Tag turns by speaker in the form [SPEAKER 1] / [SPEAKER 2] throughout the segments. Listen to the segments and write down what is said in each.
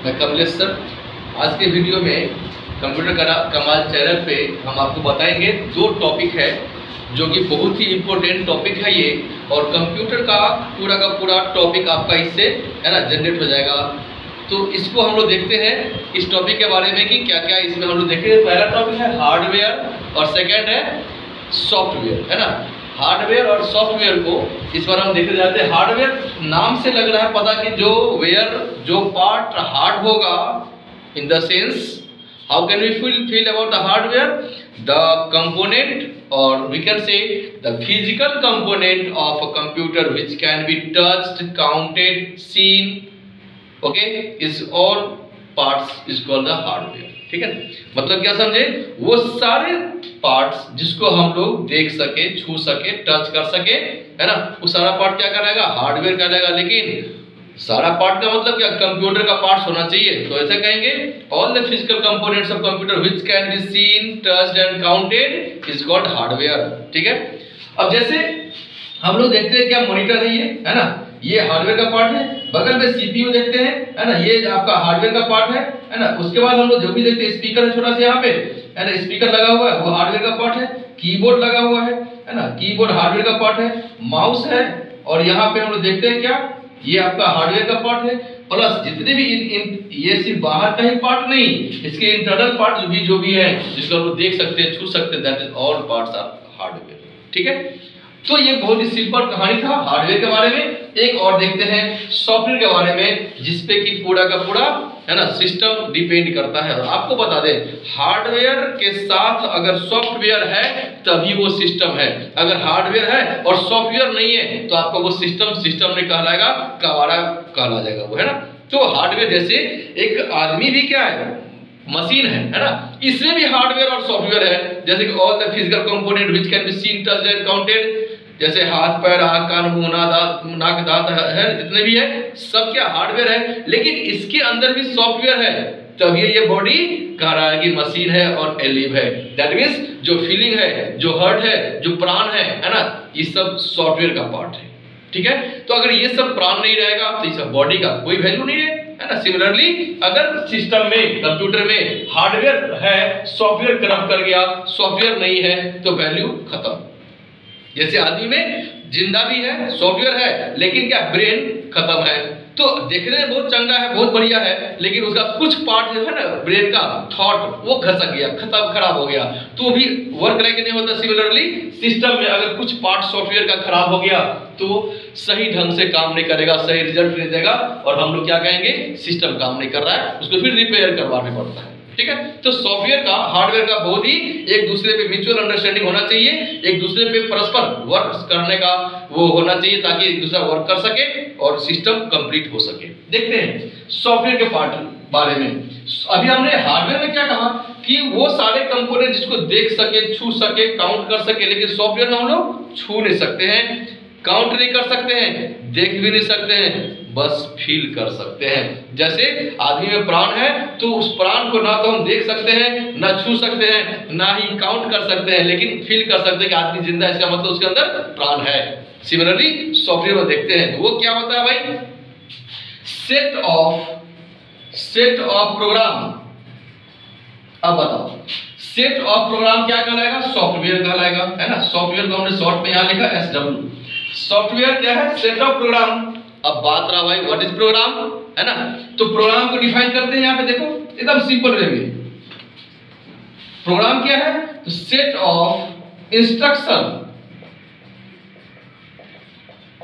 [SPEAKER 1] मैं कमलेश सर। आज के वीडियो में कंप्यूटर कमाल चैनल पे हम आपको बताएंगे दो टॉपिक है जो कि बहुत ही इम्पोर्टेंट टॉपिक है ये, और कंप्यूटर का पूरा टॉपिक आपका इससे है ना जनरेट हो जाएगा। तो इसको हम लोग देखते हैं इस टॉपिक के बारे में कि क्या क्या इसमें हम लोग देखेंगे। पहला टॉपिक है हार्डवेयर और सेकेंड है सॉफ्टवेयर, है ना। हार्डवेयर और सॉफ्टवेयर को इस बार हम देखते जाते हैं। हार्डवेयर नाम से लग रहा है पता कि जो पार्ट हार्ड होगा, in the sense how can we feel about the hardware, the component और we can say the physical component of a computer which can be touched, counted, seen, okay, is all parts is called the hardware. ठीक है, मतलब क्या समझे, वो सारे parts जिसको हम लोग देख सके, छू सके, टच कर सके, है ना, वो सारा पार्ट क्या कहलाएगा, हार्डवेयर कहलाएगा। लेकिन सारा पार्ट का मतलब क्या, कंप्यूटर का पार्ट्स होना चाहिए, तो ऐसे कहेंगे all the physical components of computer which can be seen, touched and counted is called hardware. ठीक है, अब जैसे हम लोग देखते हैं क्या मॉनिटर है ये, है ना, ये हार्डवेयर का पार्ट है। बगल में सीपीयू देखते हैं, है ना, ये आपका हार्डवेयर का पार्ट है ना। उसके बाद हम लोग जो भी देखते हैं, स्पीकर है छोटा सा यहाँ पे, है ना, स्पीकर लगा हुआ है, वो हार्डवेयर का पार्ट है। कीबोर्ड लगा हुआ है ना, कीबोर्ड हार्डवेयर का पार्ट है। माउस है, और यहाँ पे हम लोग देखते हैं क्या, ये आपका हार्डवेयर का पार्ट है। प्लस जितने भी ये सिर्फ बाहर का ही पार्ट नहीं, इसके इंटरनल पार्ट जो भी है, जिसको हम लोग देख सकते हैं, छू सकते हैं, that is all parts are hardware. ठीक है, तो ये बहुत ही सिंपल कहानी था हार्डवेयर के बारे में। एक और देखते हैं सॉफ्टवेयर के बारे में, जिसपे कि पूरा का पूरा, है ना, सिस्टम डिपेंड करता है। और आपको बता दें, हार्डवेयर के साथ अगर सॉफ्टवेयर है तभी वो सिस्टम है। अगर हार्डवेयर है और सॉफ्टवेयर नहीं है तो आपका वो सिस्टम नहीं कहलाएगा, कवाड़ा कहला जाएगा वो, है ना। तो हार्डवेयर जैसे एक आदमी भी क्या है, मशीन है ना, इसमें भी हार्डवेयर और सॉफ्टवेयर है। जैसे कि all the physical component which can be seen, touched and counted, जैसे हाथ, पैर, आंख, कान, मुंह, नाक, दांत है, जितने भी है सब क्या हार्डवेयर है। लेकिन इसके अंदर भी सॉफ्टवेयर है, तभी ये बॉडी कह रहा है कि मशीन है और एलिव है। दैट मींस जो फीलिंग है, जो हार्ट है, जो प्राण है ना, ये सब सॉफ्टवेयर का पार्ट है। ठीक है, तो अगर ये सब प्राण नहीं रहेगा तो इस बॉडी का कोई वैल्यू नहीं है ना। सिमिलरली अगर सिस्टम में, कंप्यूटर में हार्डवेयर है, सॉफ्टवेयर करप्ट कर गया, सॉफ्टवेयर नहीं है तो वैल्यू खत्म। जैसे आदमी में जिंदा भी है, सॉफ्टवेयर है, लेकिन क्या ब्रेन खत्म है। तो देखने में बहुत चंगा है, बहुत बढ़िया है, लेकिन उसका कुछ पार्ट जो है ना ब्रेन का, थॉट, वो घसक गया, खत्म, खराब हो गया, तो भी वर्क लाइक नहीं होता। सिमिलरली सिस्टम में अगर कुछ पार्ट सॉफ्टवेयर का खराब हो गया तो सही ढंग से काम नहीं करेगा, सही रिजल्ट नहीं देगा, और हम लोग क्या कहेंगे, सिस्टम काम नहीं कर रहा है, उसको फिर रिपेयर करवाना पड़ता है। ठीक है, तो सॉफ्टवेयर का, हार्डवेयर का बहुत ही एक दूसरे पे म्यूचुअल अंडरस्टैंडिंग होना चाहिए, एक दूसरे पे परस्पर वर्क करने का वो होना चाहिए, ताकि एक दूसरा वर्क कर सके और सिस्टम कंप्लीट हो सके। देखते हैं सॉफ्टवेयर के पार्ट बारे में। अभी हमने हार्डवेयर में क्या कहा कि वो सारे कंपोनेंट जिसको देख सके, छू सके, काउंट कर सके। लेकिन सॉफ्टवेयर में हम लोग छू नहीं सकते हैं, काउंट नहीं कर सकते हैं, देख भी नहीं सकते हैं, बस फील कर सकते हैं। जैसे आदमी में प्राण है तो उस प्राण को ना तो हम देख सकते हैं, ना छू सकते हैं, ना ही काउंट कर सकते हैं, लेकिन फील कर सकते हैं कि आदमी जिंदा है, इसका मतलब उसके अंदर प्राण है। सिमिलरली सॉफ्टवेयर में देखते हैं वो क्या होता है भाई, सेट ऑफ प्रोग्राम। अब बताओ, सेट ऑफ प्रोग्राम क्या कहलाएगा, सॉफ्टवेयर कहलाएगा, है ना। सॉफ्टवेयर को हमने शॉर्ट में यहां लिखा SW। सॉफ्टवेयर क्या है, सेट ऑफ प्रोग्राम। अब बात रहा भाई व्हाट इज प्रोग्राम, है ना। तो प्रोग्राम को डिफाइन करते हैं यहाँ पे, देखो एकदम सिंपल वे में। प्रोग्राम क्या है, तो set of instruction,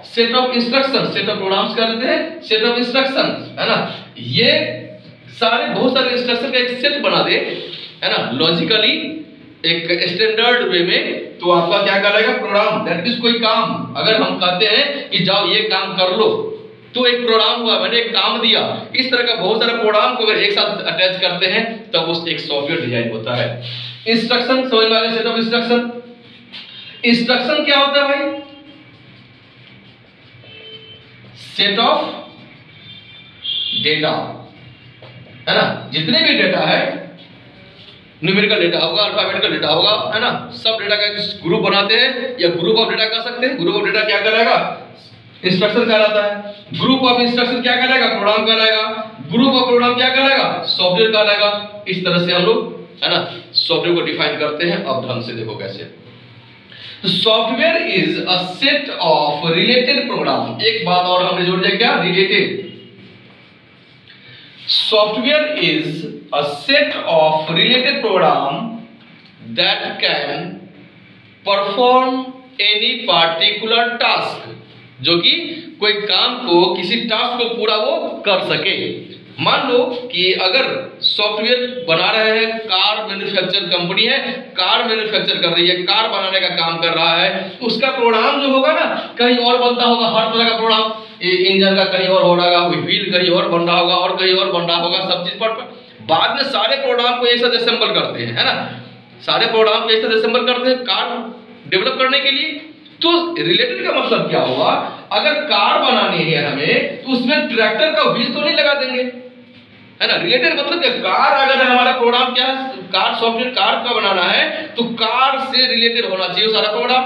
[SPEAKER 1] set of instruction, set of programs करते हैं, सेट ऑफ इंस्ट्रक्शन, है ना। ये सारे बहुत सारे इंस्ट्रक्शन का एक सेट बना दे, है ना, लॉजिकली एक स्टैंडर्ड वे में, तो आपका क्या कहलाएगा, प्रोग्राम। दैट मींस कोई काम अगर हम कहते हैं कि जाओ ये काम कर लो, तो एक प्रोग्राम हुआ, मैंने एक काम दिया। इस तरह का बहुत सारे प्रोग्राम को अगर एक साथ अटैच करते हैं तब उस एक सॉफ्टवेयर डिजाइन होता है। इंस्ट्रक्शन समझ में आ गया, सेट ऑफ इंस्ट्रक्शन। इंस्ट्रक्शन क्या होता है भाई, सेट ऑफ डेटा, है ना। जितने भी डेटा है, न्यूमेरिकल डेटा होगा, अल्फाबेटिकल डेटा होगा, है ना, सब डेटा का ग्रुप बनाते हैं, या ग्रुप ऑफ डेटा कह सकते हैं। ग्रुप ऑफ डेटा क्या करेगा, इंस्ट्रक्शन कहलाता है। ग्रुप ऑफ इंस्ट्रक्शन क्या कहलाएगा? प्रोग्राम कहलाएगा। ग्रुप ऑफ प्रोग्राम क्या कहलाएगा? सॉफ्टवेयर कहलाएगा। इस तरह से हम लोग है ना सॉफ्टवेयर को डिफाइन करते हैं। अब ढंग से देखो कैसे। तो software is a set of related program. एक बात और हमने जोड़ दिया, क्या? Related. Software is a set of related program that can perform any particular task, जो कि कोई काम को, किसी टास्क को पूरा वो कर सके। मान लो कि अगर सॉफ्टवेयर बना रहे हैं, कार मैन्युफैक्चर कंपनी है, कार मैन्युफैक्चर कर रही है, कार बनाने का काम कर रहा है, तो उसका प्रोग्राम जो होगा ना कहीं और बनता होगा। हर तरह का प्रोग्राम, इंजन का कहीं और हो रहा होगा, व्हील कहीं और बन रहा होगा और कहीं और बन रहा होगा, सब चीज पर बाद में सारे प्रोग्राम को एक साथ असेंबल करते हैं, है ना। सारे प्रोग्राम को एक साथ असेंबल करते हैं कार डेवलप करने के लिए। तो रिलेटेड का मतलब क्या होगा? अगर कार बनानी है हमें, तो उसमें ट्रैक्टर का व्हील तो नहीं लगा देंगे, है ना। रिलेटेड मतलब क्या? कार, अगर हमारा प्रोग्राम क्या है, कार सॉफ्टवेयर कार का बनाना है, तो कार से रिलेटेड होना चाहिए सारा प्रोग्राम,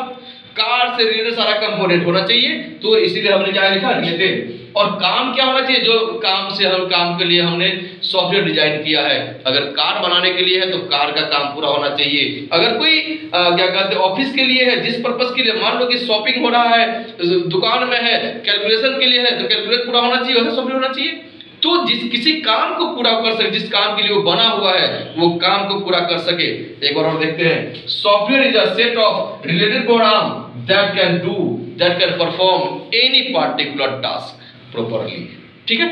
[SPEAKER 1] कार से रिलेटेड सारा कंपोनेंट होना चाहिए। तो इसीलिए हमने क्या लिखा? रिलेटेड। और काम क्या होना चाहिए? जो काम से हम काम के लिए हमने सॉफ्टवेयर डिजाइन किया है, अगर कार बनाने के लिए है तो कार का काम पूरा होना चाहिए। अगर कोई क्या कहते हैं ऑफिस के लिए है, जिस पर्पस के लिए, मान लो कि शॉपिंग हो रहा है, दुकान में है, कैलकुलेशन के लिए है, तो कैलकुलेट पूरा होना चाहिए, वैसा सॉफ्टवेयर होना चाहिए। तो जिस किसी काम को पूरा कर सके, जिस काम के लिए वो बना हुआ है, वो काम को पूरा कर सके। एक बार और देखते हैं। Software is a set of related program that can perform any particular task properly. ठीक है।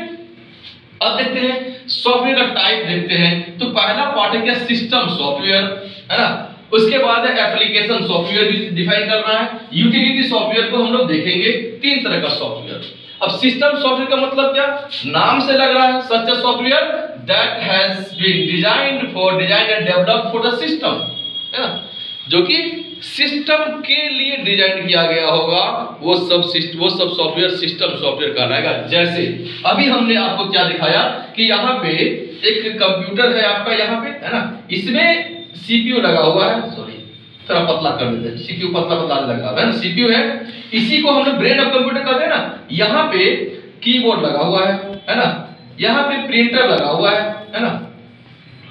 [SPEAKER 1] अब देखते हैं सॉफ्टवेयर का टाइप देखते हैं। तो पहला पार्ट है क्या? सिस्टम सॉफ्टवेयर, है ना। उसके बाद है एप्लीकेशन सॉफ्टवेयर भी डिफाइन करना है। यूटिलिटी सॉफ्टवेयर को हम लोग देखेंगे। 3 तरह का सॉफ्टवेयर। अब सिस्टम सॉफ्टवेयर का मतलब क्या? नाम से लग रहा है, such a software that has been designed and developed for the system, है ना, जो कि सिस्टम के लिए डिजाइन किया गया होगा, वो सब सॉफ्टवेयर सिस्टम सॉफ्टवेयर कहलाएगा। जैसे अभी हमने आपको क्या दिखाया कि यहाँ पे एक कंप्यूटर है आपका, यहाँ पे, है ना, इसमें सीपीयू लगा हुआ है। सॉरी, थोड़ा पतला कर देते हैं, सीपीयू पतला लगा हुआ है ना, सीपीयू है। इसी को हमने ब्रेन ऑफ कंप्यूटर कहते हैं ना। यहाँ पे कीबोर्ड लगा हुआ है ना, यहाँ पे प्रिंटर लगा हुआ है ना,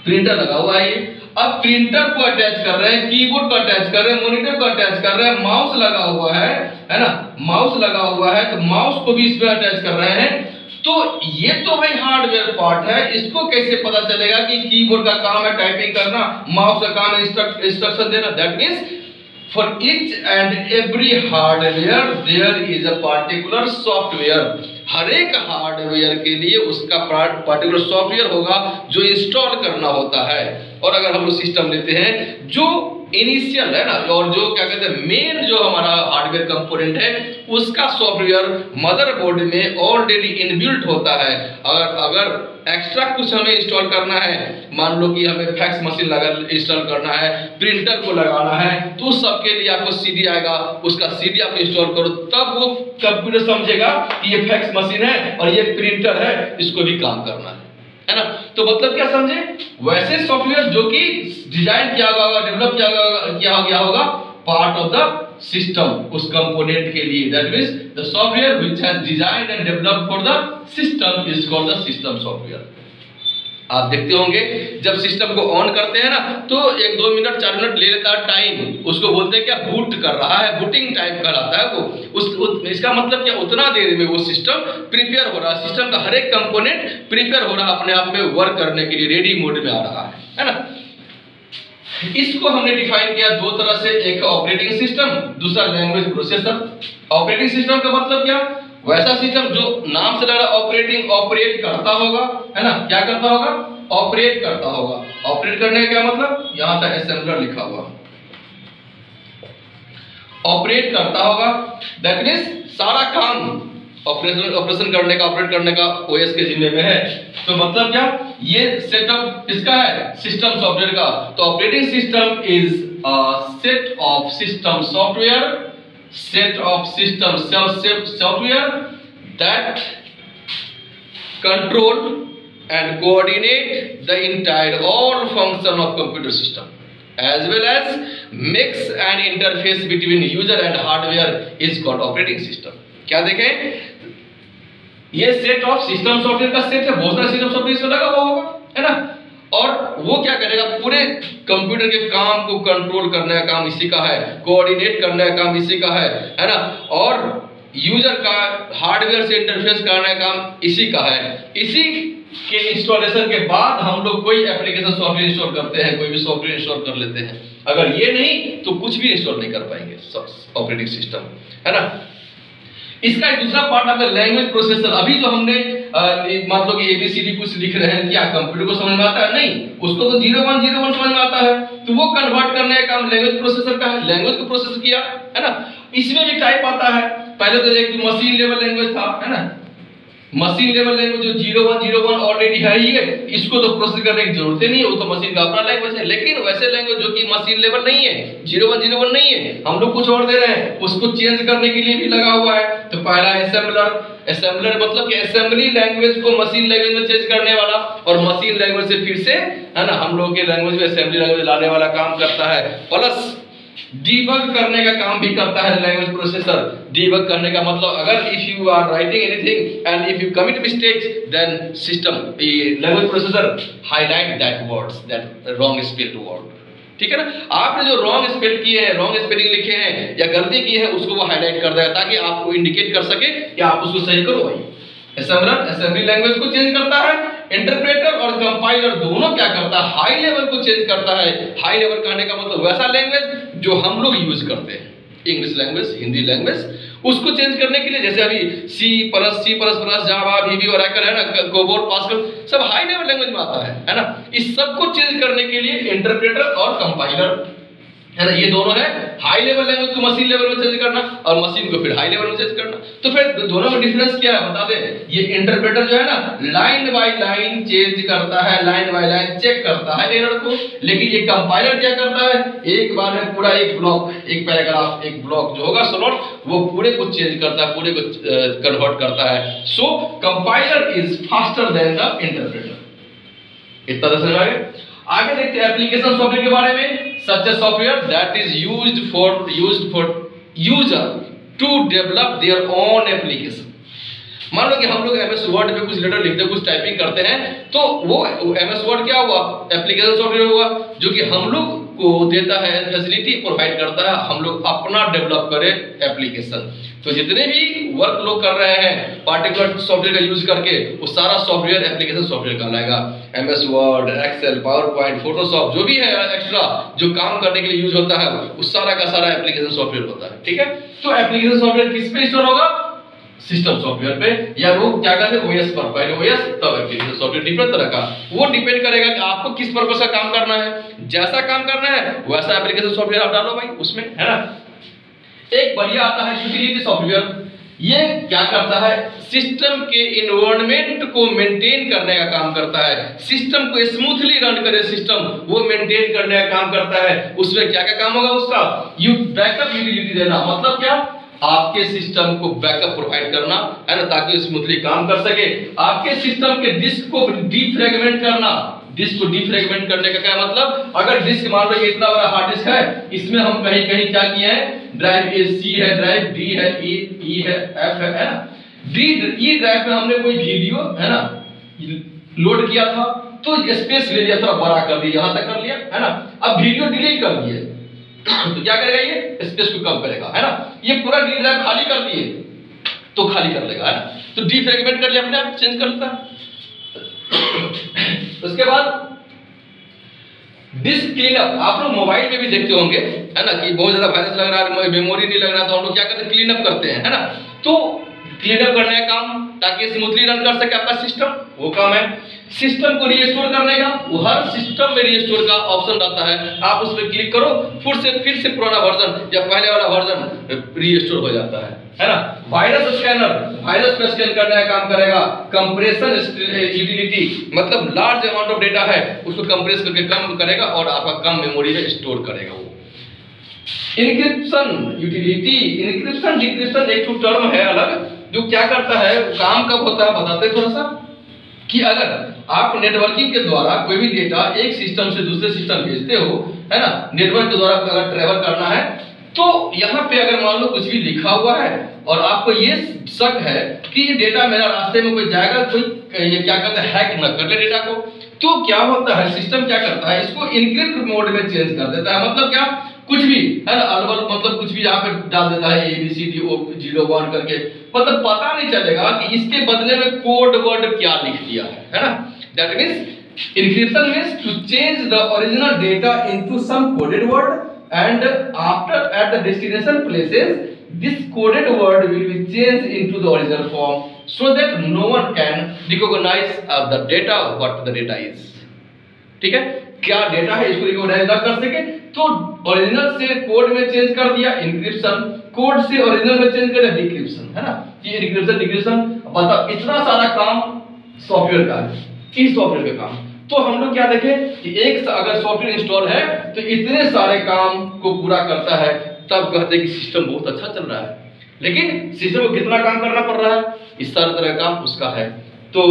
[SPEAKER 1] प्रिंटर लगा हुआ है ये। अब प्रिंटर को अटैच कर रहे हैं, कीबोर्ड को अटैच कर रहे हैं, मॉनिटर को अटैच कर रहे हैं, माउस लगा हुआ है ना, माउस लगा हुआ है, तो माउस को भी इसमें अटैच कर रहे हैं। तो ये तो भाई हार्डवेयर पार्ट है। इसको कैसे पता चलेगा कि कीबोर्ड का काम है टाइपिंग करना, माउस का काम है इंस्ट्रक्शन देना? That means for each and every hardware there is a particular software। हर एक हार्डवेयर के लिए उसका पार्टिकुलर सॉफ्टवेयर होगा जो इंस्टॉल करना होता है। और अगर हम लोग सिस्टम लेते हैं, जो इनिशियल है ना, और जो क्या कहते हैं मेन जो हमारा हार्डवेयर कंपोनेंट है, उसका सॉफ्टवेयर मदरबोर्ड में ऑलरेडी इनबिल्ट होता है। अगर एक्स्ट्रा कुछ हमें इंस्टॉल करना है, मान लो कि हमें फैक्स मशीन इंस्टॉल करना है, प्रिंटर को लगाना है, तो उस सब के लिए आपको सीडी आएगा, उसका सीडी आप इंस्टॉल करो, तब वो कंप्यूटर समझेगा कि ये फैक्स मशीन है और ये प्रिंटर है, इसको भी काम करना है ना। तो मतलब क्या समझे? वैसे सॉफ्टवेयर जो कि डिजाइन किया होगा, डेवलप किया गया होगा पार्ट ऑफ द सिस्टम, उस कंपोनेंट के लिए। That means the software which has designed and developed for the system is called the system software. आप देखते होंगे जब सिस्टम को ऑन करते हैं ना, तो 1-2 मिनट 4 मिनट ले लेता है टाइम, उसको बोलते हैं क्या? बूट कर रहा है, बूटिंग टाइम कहलाता है वो। इसका मतलब क्या? उतना देर में वो सिस्टम प्रिपेयर हो रहा है, सिस्टम का हर एक कंपोनेंट प्रिपेयर हो रहा है, अपने आप में वर्क करने के लिए रेडी मोड में आ रहा है ना। इसको हमने डिफाइन किया 2 तरह से, एक ऑपरेटिंग सिस्टम, दूसरा लैंग्वेज प्रोसेसर। ऑपरेटिंग सिस्टम का मतलब क्या? वैसा सिस्टम जो नाम से लग रहा ऑपरेट करता होगा, है ना। क्या करता होगा? ऑपरेट करता होगा। ऑपरेट करने का क्या मतलब? यहां तक असेंबलर लिखा हुआ, ऑपरेट करता होगा। दैट मींस सारा काम ऑपरेशन करने का, ऑपरेट करने का ओएस के जिम्मे में है। तो मतलब क्या? ये सेटअप इसका है सिस्टम सॉफ्टवेयर का। तो operating system is a set of system software, set of system software that control and coordinate the entire all function of computer system, as well as makes an interface between user and hardware is called operating system। क्या देखें, ये set of system software का set है, बहुत सारा system software इसमें लगा हुआ होगा, है ना। और वो क्या करेगा, पूरे कंप्यूटर के काम को कंट्रोल करने का काम इसी का है, कोऑर्डिनेट करने का काम इसी का है ना। और यूजर का हार्डवेयर से इंटरफेस करने का काम इसी का है। इसी के इंस्टॉलेशन के बाद हम लोग कोई एप्लीकेशन सॉफ्टवेयर इंस्टॉल करते हैं, कोई भी सॉफ्टवेयर इंस्टॉल कर लेते हैं। अगर ये नहीं तो कुछ भी इंस्टॉल नहीं कर पाएंगे ऑपरेटिंग सिस्टम, है ना। इसका एक दूसरा पार्ट आता है लैंग्वेज प्रोसेसर। अभी जो हमने मतलब कि एबीसीडी कुछ लिख रहे हैं, क्या कंप्यूटर को समझ में आता है? नहीं, उसको तो 0101 समझ में आता है, तो वो कन्वर्ट करने का काम लैंग्वेज प्रोसेसर का है, लैंग्वेज को प्रोसेस किया, है ना। इसमें भी टाइप आता है, पहले तो एक मशीन लेवल लैंग्वेज था, है ना। मशीन लेवल लैंग्वेज जो 0101 ऑलरेडी है ही है, इसको तो प्रोसेस करने की जरूरत ही नहीं है, वो तो मशीन का अपना लैंग्वेज है। लेकिन वैसे लैंग्वेज जो कि मशीन लेवल नहीं है, 0101 नहीं है, हम लोग कुछ और दे रहे हैं, उसको चेंज करने के लिए भी लगा हुआ है। तो पहला असेंबलर, असेंबलर मतलब कि असेंबली लैंग्वेज को मशीन लैंग्वेज में चेंज करने वाला, और मशीन लैंग्वेज से फिर से, है ना, हम लोग के लैंग्वेज में असेंबली लैंग्वेज लाने वाला काम करता है। प्लस डीबग करने का काम भी करता है लैंग्वेज प्रोसेसर। डीबग करने का मतलब, अगर if you are writing anything and if you commit mistakes, then system language processor highlight that words, that wrong spelled word, ठीक है ना। आपने जो रॉन्ग स्पेल किए हैं, रॉन्ग स्पेलिंग लिखे हैं या गलती की है, उसको वो हाईलाइट कर देगा ताकि आपको इंडिकेट कर सके कि आप उसको सही करो भाई। असेंबलर असेंबली लैंग्वेज को चेंज करता है, इंटरप्रेटर और कंपाइलर दोनों क्या करता है, हाई लेवल को चेंज करता है। हाई लेवल कहने का मतलब वैसा लैंग्वेज जो हम लोग यूज करते हैं, इंग्लिश लैंग्वेज, हिंदी लैंग्वेज, उसको चेंज करने के लिए, जैसे अभी C++, जावा, VB, ओरेकल, है ना, कोबोल, पास्कल, सब हाई लेवल लैंग्वेज में आता है ना। इस सब को चेंज करने के लिए इंटरप्रेटर और कंपाइलर, है ना, ये दोनों है। हाई लेवल लैंग्वेज को मशीन लेवल में चेंज करना और मशीन को फिर हाई लेवल में चेंज करना। तो फिर दोनों में डिफरेंस क्या है बता दे। ये इंटरप्रेटर जो है ना, लाइन बाय लाइन चेंज करता है, लाइन बाय लाइन चेक करता है एरर को। लेकिन ये कंपाइलर क्या करता है, एक बार में पूरा एक ब्लॉक, एक पैराग्राफ, एक ब्लॉक जो होगा स्लॉट, वो पूरे को चेंज करता है, पूरे को कन्वर्ट करता है। So compiler is faster than the interpreter. इतना तो समझ आ गया। आगे देखते हैं एप्लीकेशन सॉफ्टवेयर के बारे में। Such a software that is used for user to develop their own application. मान लो कि हम लोग एमएस वर्ड पे कुछ लेटर लिखते हैं, कुछ टाइपिंग करते हैं, तो वो एमएस वर्ड क्या हुआ, एप्लीकेशन सॉफ्टवेयर हुआ, जो कि हम लोग को देता है, फैसिलिटी प्रोवाइड करता है, हम लोग अपना डेवलप करें एप्लीकेशन। तो जितने भी वर्क लोग कर रहे हैं पार्टिकुलर सॉफ्टवेयर का यूज करके, वो सारा सॉफ्टवेयर एप्लीकेशन सॉफ्टवेयर कहलाएगा। MS word, excel, power point, Photoshop, जो भी है एक्स्ट्रा जो काम करने के लिए यूज होता है, वो सारा का सारा एप्लीकेशन सॉफ्टवेयर होता है, ठीक है। तो एप्लीकेशन सॉफ्टवेयर किस पे इंस्टॉल होगा, सिस्टम सॉफ्टवेयर पे, या लोग क्या कहते हैं ओएस पर। पहले ओएस तब एप्लीकेशन सॉफ्टवेयर, डिफरेंट तरह का। वो डिपेंड करेगा कि आपको किस पर्पस का काम करना है, जैसा काम करना है वैसा एप्लीकेशन सॉफ्टवेयर आप डालो भाई उसमें, है ना। एक बढ़िया आता है यूटिलिटी सॉफ्टवेयर। ये क्या करता है, सिस्टम के इन्वायरमेंट को मेंटेन करने का काम करता है, सिस्टम को स्मूथली रन करे, सिस्टम वो मेंटेन करने का काम करता है। उसमें क्या क्या काम होगा उसका, बैकअप यूटिलिटी देना, मतलब क्या, आपके सिस्टम को बैकअप प्रोवाइड करना, है ना, ताकि स्मूथली काम कर सके। आपके सिस्टम के डिस्क को डिफ्रैगमेंट करना। डिस्क को डिफ्रैगमेंट करने का क्या मतलब, अगर डिस्क मान लो इतना बड़ा हार्ड डिस्क है, इसमें हम कहीं कहीं क्या किए हैं, ड्राइव ए सी है, ड्राइव डी है, ई है, एफ है ना। ई ड्राइव में हमने कोई वीडियो, है ना, लोड किया था, तो स्पेस ले लिया, थोड़ा बड़ा कर दिया, यहां तक कर लिया, है ना। अब वीडियो डिलीट कर दिए तो क्या करेगा, ये स्पेस को कम करेगा, है ना। ये पूरा डी ड्राइव खाली कर दिए तो खाली कर लेगा, है ना। तो डिफ्रैगमेंट कर लिया, अपने आप चेंज कर लेता है। उसके बाद डिस्क क्लीनअप, आप लोग मोबाइल में भी देखते होंगे, है ना, कि बहुत ज्यादा वायरस लग रहा है, मेमोरी नहीं लग रहा, तो हम लोग क्या करते हैं, क्लीनअप करते हैं, है ना। तो क्लीनअप करने का काम, ताकि स्मूथली रन कर सके आपका सिस्टम, वो काम है। सिस्टम को रीस्टोर करने का, वो हर सिस्टम में रीस्टोर का ऑप्शन आता है, आप उस पर क्लिक करो, फिर से पुराना वर्जन या पहले वाला वर्जन रीस्टोर हो जाता है ना। वायरस स्कैनर, वायरस को स्कैन करने का काम करेगा। कंप्रेशन यूटिलिटी, मतलब लार्ज अमाउंट ऑफ डेटा है, उसको कंप्रेस करके कम करेगा और आपका कम मेमोरी में स्टोर करेगा वो। इनक्रिप्शन यूटिलिटी, इनक्रिप्शन डिक्रिप्शन एक टर्म है अलग, जो क्या करता है, काम कब होता है बताते थोड़ा सा, कि अगर आप नेटवर्किंग के द्वारा कोई भी डेटा एक सिस्टम से दूसरे सिस्टम भेजते हो, है ना, नेटवर्क के द्वारा अगर ट्रेवल करना है, तो यहाँ पे अगर मान लो कुछ भी लिखा हुआ है, और आपको ये शक है कि ये डेटा मेरा रास्ते में कोई जाएगा, कोई ये क्या कहता है हैक न कर ले डेटा को, तो क्या होता है सिस्टम क्या करता है, इसको इनक्रिप्ट मोड में चेंज कर देता है। मतलब क्या, कुछ भी है ना, अलवल मतलब कुछ भी यहाँ पे डाल देता है ABCD01 करके, मतलब पता नहीं चलेगा कि इसके बदले में कोड वर्ड क्या लिख दिया है ना। That means encryption means to change the original data into some coded word and after at the destination places this coded word will be changed into the original form so that no one can recognize the data what the data is। ठीक है, क्या data है इसको recognise ना कर सके तो original से कोड में चेंज कर दिया इंक्रिप्शन, कोड से ओरिजिनल में चेंज कर दिया डिक्रिप्शन, है ना। ये इंक्रिप्शन डिक्रिप्शन बताओ इतना सारा काम सॉफ्टवेयर का है, इस सॉफ्टवेयर का काम। तो हम लोग क्या देखें कि एक अगर सॉफ्टवेयर इंस्टॉल है तो इतने सारे काम को पूरा करता है, तब कहते हैं कि सिस्टम बहुत अच्छा चल रहा है। लेकिन सिस्टम को कितना काम करना पड़ रहा है, इस सारा तरह का काम उसका है। तो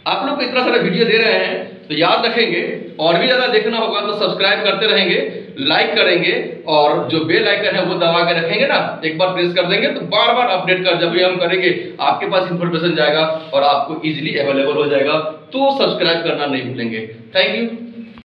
[SPEAKER 1] आप लोग को इतना सारा वीडियो दे रहे हैं तो याद रखेंगे, और भी ज्यादा देखना होगा तो सब्सक्राइब करते रहेंगे, लाइक करेंगे और जो बेल आइकन है वो दबा के रखेंगे ना, एक बार प्रेस कर देंगे तो बार बार अपडेट कर जब भी हम करेंगे आपके पास इंफॉर्मेशन जाएगा और आपको इजीली अवेलेबल हो जाएगा। तो सब्सक्राइब करना नहीं भूलेंगे। Thank you.